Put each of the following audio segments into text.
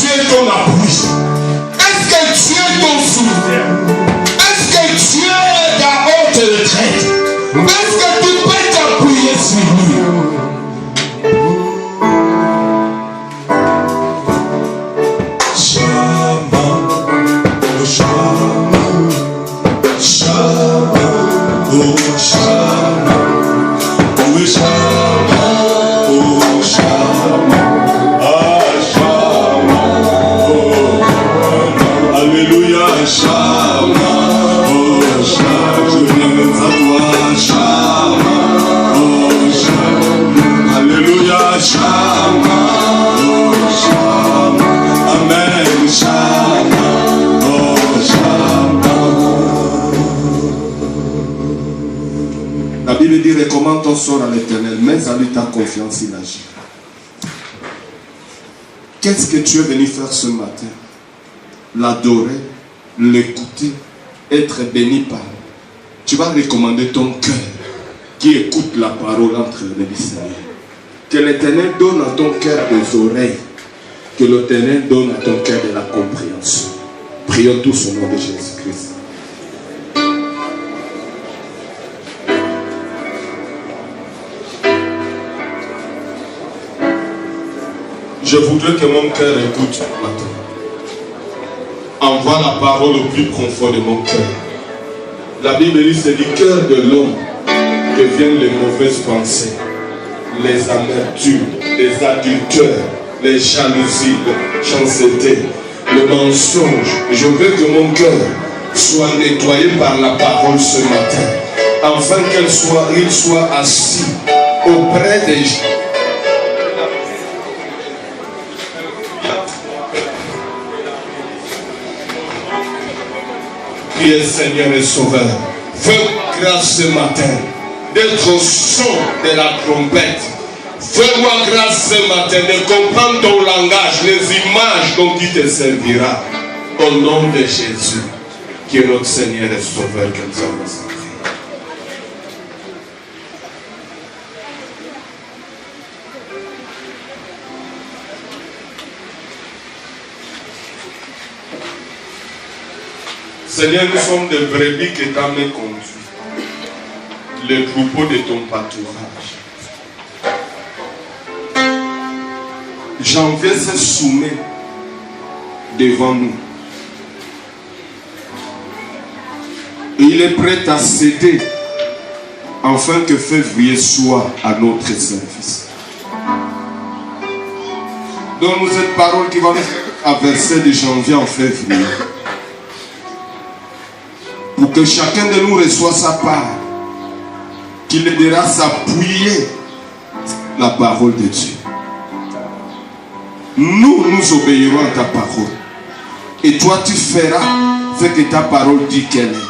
tu es ton appui? Est-ce que tu es ton soutien? Est-ce que tu es ta haute retraite? Est-ce que tu peux t'appuyer sur lui? La Bible dit recommande ton sort à l'Éternel, mais à lui ta confiance, il agit. Qu'est-ce que tu es venu faire ce matin? L'adorer, l'écouter, être béni par lui. Tu vas recommander ton cœur qui écoute la parole entre les mains du Seigneur. Que l'Éternel donne à ton cœur des oreilles. Que l'Éternel donne à ton cœur de la compréhension. Prions tous au nom de Jésus-Christ. Je voudrais que mon cœur écoute ce matin. Envoie la parole au plus profond de mon cœur. La Bible dit c'est du cœur de l'homme que viennent les mauvaises pensées, les amertumes, les adultères, les jalousies, la chancété, le mensonge. Je veux que mon cœur soit nettoyé par la parole ce matin, afin qu'il soit assis auprès des gens. Priez Seigneur et Sauveur, fais grâce ce matin d'être au son de la trompette. Fais-moi grâce ce matin de comprendre ton langage, les images dont tu te serviras. Au nom de Jésus, qui est notre Seigneur et Sauveur que nous avons prié. Seigneur, nous sommes des brebis que ta main conduit, les troupeaux de ton pâturage. Janvier se soumet devant nous. Et il est prêt à céder afin que février soit à notre service. Donne-nous cette parole qui va nous traverser de janvier en février. Pour que chacun de nous reçoive sa part, qu'il aidera à s'appuyer sur la parole de Dieu. Nous obéirons à ta parole. Et toi, tu feras ce que ta parole dit qu'elle est.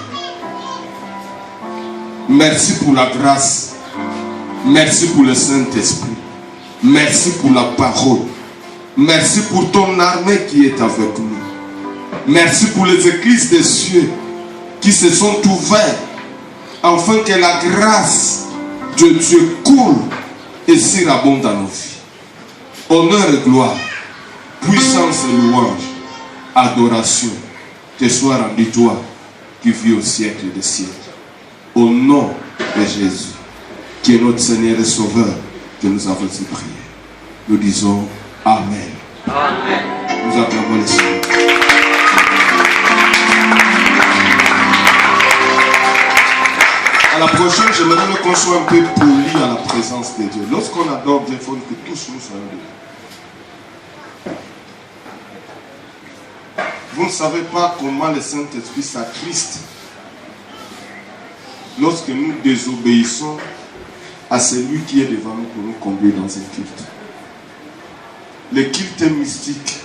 Merci pour la grâce. Merci pour le Saint-Esprit. Merci pour la parole. Merci pour ton armée qui est avec nous. Merci pour les églises des cieux qui se sont ouverts afin que la grâce de Dieu coule et surabonde dans nos vies. Honneur et gloire, puissance et louange, adoration, te soit rendu toi qui vis au siècle des siècles. Au nom de Jésus, qui est notre Seigneur et Sauveur, que nous avons prié. Nous disons Amen. Amen. Nous acclamons le Seigneur. À la prochaine, j'aimerais qu'on soit un peu poli à la présence de Dieu. Lorsqu'on adore Dieu, il faut que tous nous soyons dedans. Vous ne savez pas comment le Saint-Esprit s'attriste lorsque nous désobéissons à celui qui est devant nous pour nous conduire dans un culte. Le culte est mystique.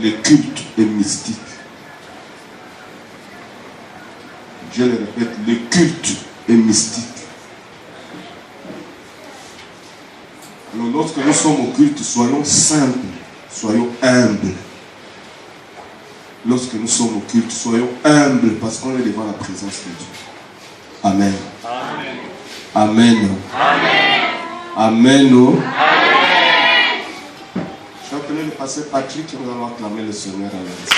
Le culte est mystique. Je le répète, le culte est mystique. Alors lorsque nous sommes au culte, soyons simples, soyons humbles. Lorsque nous sommes au culte, soyons humbles parce qu'on est devant la présence de Dieu. Amen. Amen. Amen. Amen. Amen. Je vais appeler le pasteur Patrick et nous allons acclamer le Seigneur à l'instant.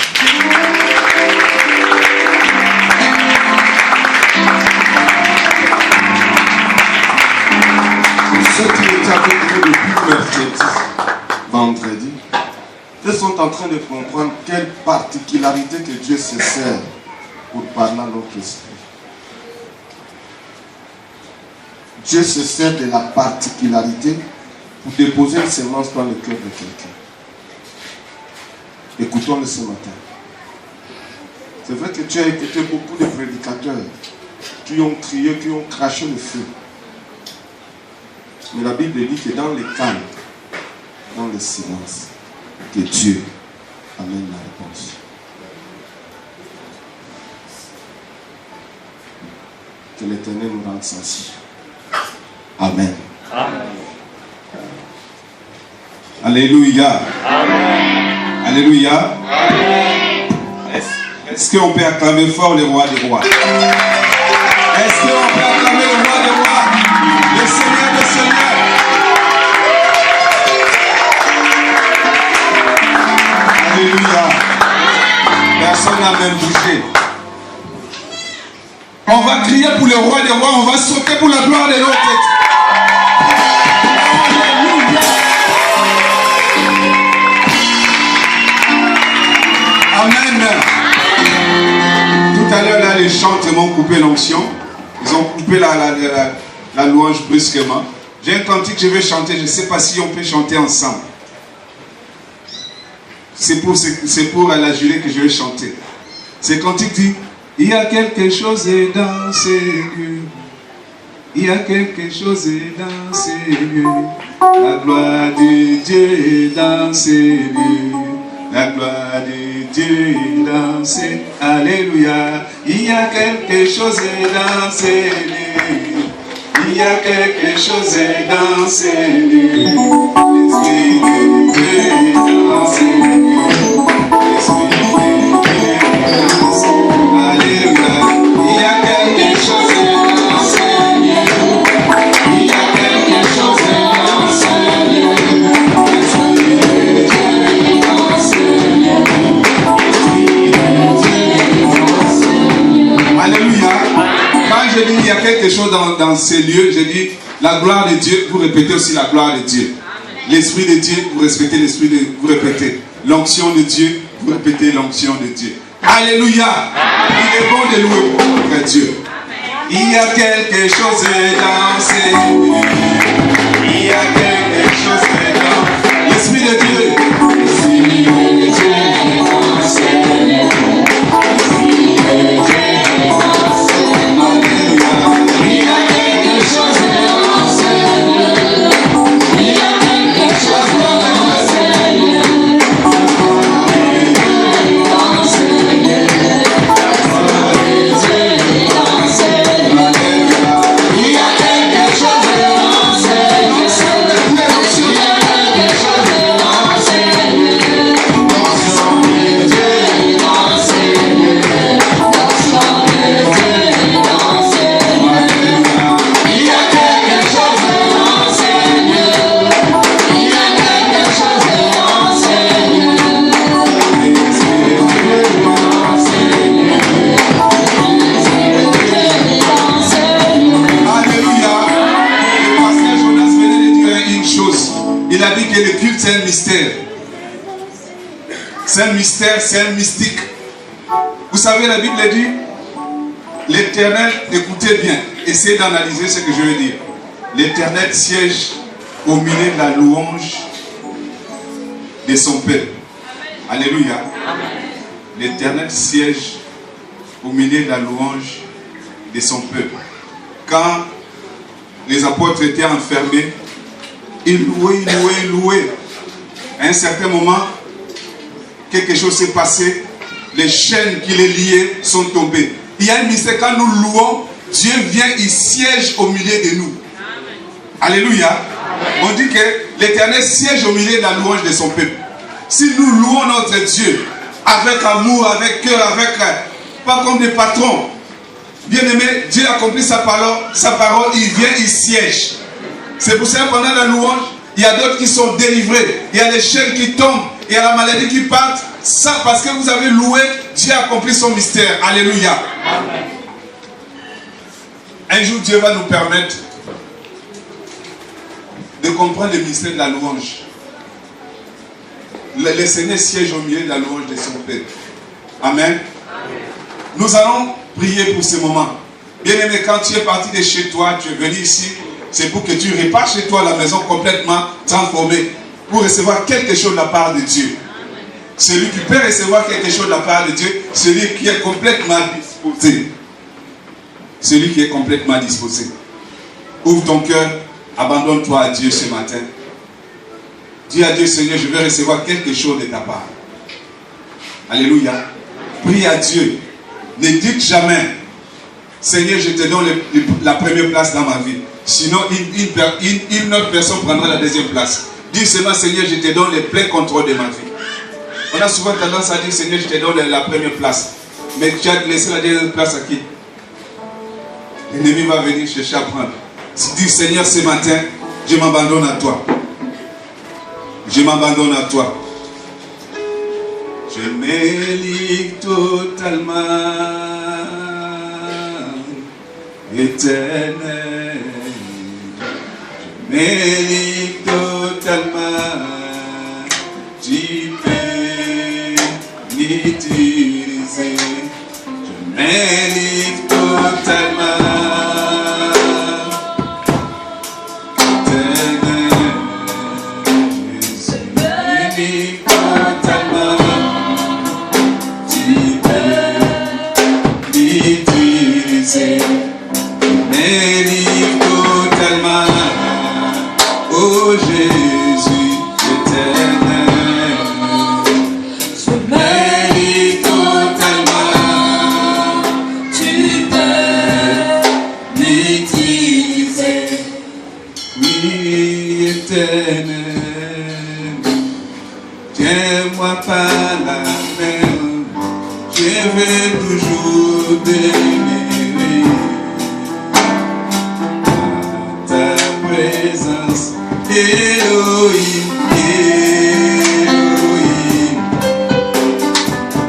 Ceux qui étaient avec nous depuis mercredi, vendredi, ils sont en train de comprendre quelle particularité que Dieu se sert pour parler à notre esprit. Dieu se sert de la particularité pour déposer une semence dans le cœur de quelqu'un. Écoutons-le ce matin. C'est vrai que tu as écouté beaucoup de prédicateurs qui ont crié, qui ont craché le feu. Mais la Bible dit que dans le calme, dans le silence, que Dieu amène la réponse. Que l'Éternel nous rende sensibles. Amen. Amen. Alléluia. Amen. Alléluia. Amen. Est-ce qu'on peut acclamer fort le roi des rois? Est-ce qu'on peut acclamer le roi des rois? Le Seigneur des seigneurs? Alléluia. Personne n'a même bougé. On va crier pour le roi des rois, on va sauter pour la gloire de l'autre. Amen. Tout à l'heure, là, les chantres m'ont coupé l'onction. Ils ont coupé la louange brusquement. J'ai un cantique que je vais chanter. Je ne sais pas si on peut chanter ensemble. C'est pour la jurée que je vais chanter. Ce cantique dit: il y a quelque chose dans ces lieux. Il y a quelque chose dans ces lieux. La gloire de Dieu est dans ces lieux. La gloire de Dieu est dans ces... Alléluia. Il y a quelque chose dans ces lieux. Il y a quelque chose dans ces lieux. L'Esprit de Dieu est dans ces lieux. L'Esprit de Dieu est dans ces lieux. Alléluia. Il y a quelque chose dans ces lieux. Il y a quelque chose dans ces lieux. L'Esprit de Dieu est dans ces lieux. Alléluia. Quand je dis il y a quelque chose dans ces lieux, je dis la gloire de Dieu, vous répétez aussi la gloire de Dieu. L'Esprit de Dieu, vous répétez l'Esprit de Dieu, vous répétez l'onction de Dieu, vous répétez l'onction de Dieu. Alléluia. Il est bon de louer pour Dieu. Il y a quelque chose dans ces lieux. Il y a quelque chose dans l'Esprit de Dieu. L'Esprit de Dieu est dans ces lieux. L'Esprit de Dieu est dans ces lieux. Alléluia. Il y a quelque chose dans ces lieux. Il y a quelque chose dans ces lieux. Dans ces lieux. Il y a quelque chose dans ces Il a dit que le culte c'est un mystère. C'est un mystère, c'est un mystique. Vous savez, la Bible dit, l'Éternel, écoutez bien, essayez d'analyser ce que je veux dire. L'Éternel siège au milieu de la louange de son peuple. Alléluia. L'Éternel siège au milieu de la louange de son peuple. Quand les apôtres étaient enfermés, ils louaient. À un certain moment, quelque chose s'est passé. Les chaînes qui les liaient sont tombées. Il y a un mystère. Quand nous louons, Dieu vient, il siège au milieu de nous. Alléluia. Amen. On dit que l'Éternel siège au milieu de la louange de son peuple. Si nous louons notre Dieu avec amour, avec cœur, pas comme des patrons. Bien aimé, Dieu accomplit sa parole, il vient, il siège. C'est pour ça que pendant la louange, il y a d'autres qui sont délivrés. Il y a les chaînes qui tombent et à la maladie qui parte, ça parce que vous avez loué, Dieu a accompli son mystère. Alléluia. Amen. Un jour, Dieu va nous permettre de comprendre le mystère de la louange. Le Seigneur siège au milieu de la louange de son peuple. Amen. Nous allons prier pour ce moment. Bien-aimé, quand tu es parti de chez toi, tu es venu ici, c'est pour que tu repars chez toi à la maison complètement transformée, pour recevoir quelque chose de la part de Dieu. Celui qui peut recevoir quelque chose de la part de Dieu, celui qui est complètement disposé. Celui qui est complètement disposé. Ouvre ton cœur, abandonne-toi à Dieu ce matin. Dis à Dieu, Seigneur, je vais recevoir quelque chose de ta part. Alléluia. Prie à Dieu. Ne dites jamais, Seigneur, je te donne la première place dans ma vie. Sinon, une autre personne prendra la deuxième place. Dis seulement, Seigneur, je te donne le plein contrôle de ma vie. On a souvent tendance à dire, Seigneur, je te donne la première place. Mais tu as laissé la deuxième place à qui? L'ennemi va venir chercher à prendre. Dis, Seigneur, ce matin, je m'abandonne à toi. Je m'abandonne à toi. Je me livre totalement, éternel. Je me livre totalement. Tu peux m'utiliser. Je me livre totalement. Oh Jésus éternel, je mérite totalement, tu peux m'utiliser, oui éternel, tiens-moi par la main, je vais toujours demeurer à ta présence. Elohim, Elohim,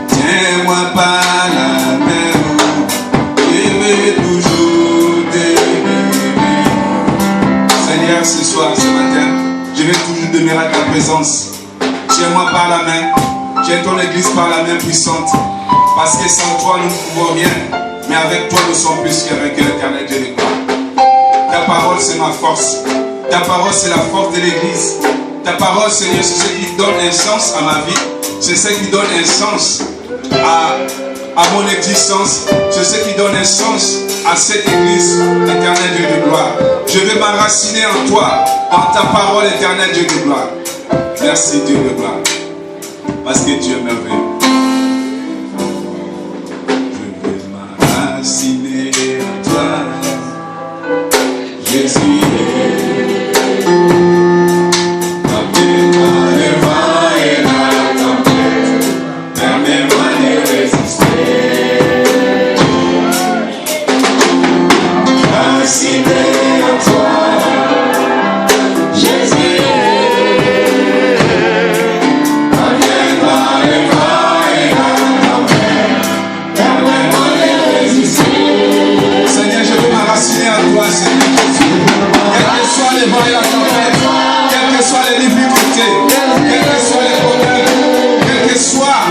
tiens-moi par la main, je vais toujours demeurer. Seigneur, ce soir, ce matin, je vais toujours demeurer à ta présence. Tiens-moi par la main, tiens ton église par la main puissante, parce que sans toi nous ne pouvons rien, mais avec toi nous sommes plus qu'avec l'Éternel Dieu de gloire. Ta parole c'est ma force. Ta parole, c'est la force de l'Église. Ta parole, Seigneur, c'est ce qui donne un sens à ma vie. C'est ce qui donne un sens à mon existence. C'est ce qui donne un sens à cette Église, éternel Dieu de gloire. Je vais m'enraciner en toi, en ta parole, éternel Dieu de gloire. Merci Dieu de gloire. Parce que Dieu est merveilleux. Je vais m'enraciner en toi. Jésus. Quelles que soient les difficultés, quels que soient les problèmes, quel que soit